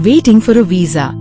waiting for a visa.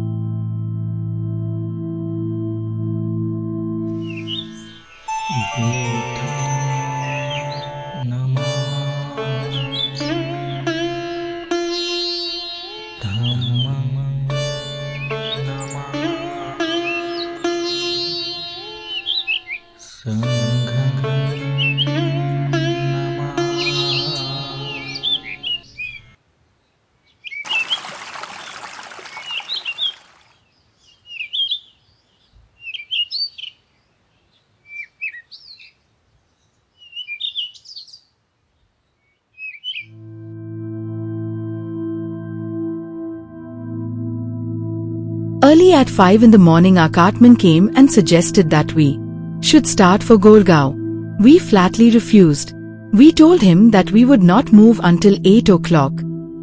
Early at 5 in the morning, our cartman came and suggested that we should start for Gurgaon. We flatly refused. We told him that we would not move until 8 o'clock.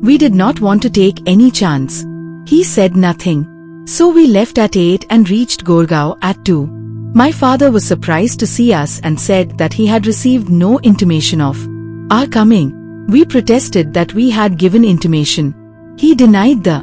We did not want to take any chance. He said nothing. So we left at 8 and reached Gurgaon at 2. My father was surprised to see us and said that he had received no intimation of our coming. We protested that we had given intimation. He denied the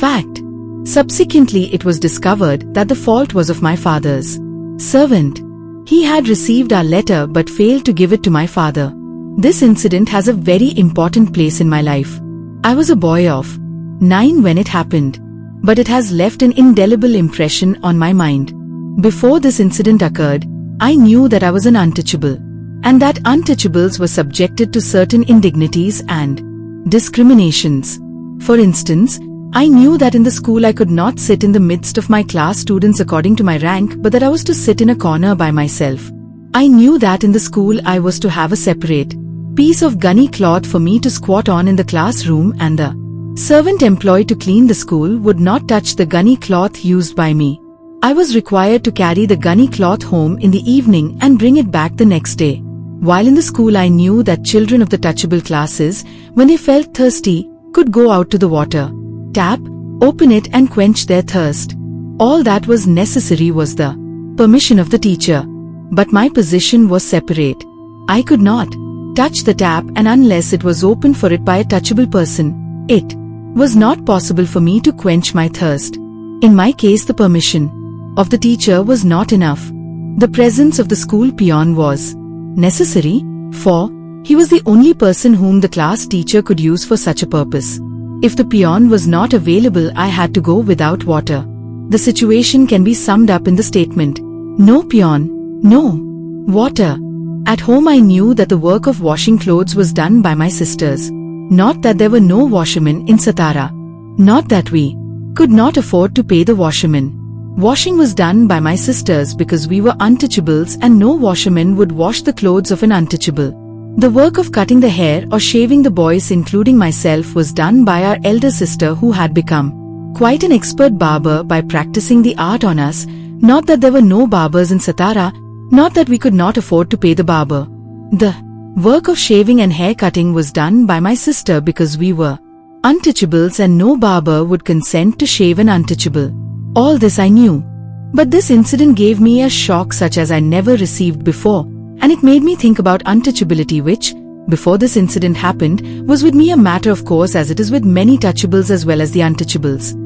fact. Subsequently, it was discovered that the fault was of my father's servant. He had received our letter but failed to give it to my father. This incident has a very important place in my life. I was a boy of 9 when it happened, but it has left an indelible impression on my mind. Before this incident occurred, I knew that I was an untouchable, and that untouchables were subjected to certain indignities and discriminations. For instance, I knew that in the school I could not sit in the midst of my class students according to my rank, but that I was to sit in a corner by myself. I knew that in the school I was to have a separate piece of gunny cloth for me to squat on in the classroom, and the servant employed to clean the school would not touch the gunny cloth used by me. I was required to carry the gunny cloth home in the evening and bring it back the next day. While in the school, I knew that children of the touchable classes, when they felt thirsty, could go out to the water tap, open it and quench their thirst. All that was necessary was the permission of the teacher. But my position was separate. I could not touch the tap, and unless it was opened for it by a touchable person, it was not possible for me to quench my thirst. In my case, the permission of the teacher was not enough. The presence of the school peon was necessary, for he was the only person whom the class teacher could use for such a purpose. If the peon was not available, I had to go without water. The situation can be summed up in the statement, no peon, no water. At home, I knew that the work of washing clothes was done by my sisters. Not that there were no washermen in Satara. Not that we could not afford to pay the washerman. Washing was done by my sisters because we were untouchables and no washerman would wash the clothes of an untouchable. The work of cutting the hair or shaving the boys, including myself, was done by our elder sister, who had become quite an expert barber by practicing the art on us. Not that there were no barbers in Satara, not that we could not afford to pay the barber. The work of shaving and hair cutting was done by my sister because we were untouchables and no barber would consent to shave an untouchable. All this I knew. But this incident gave me a shock such as I never received before. And it made me think about untouchability, which, before this incident happened, was with me a matter of course, as it is with many touchables as well as the untouchables.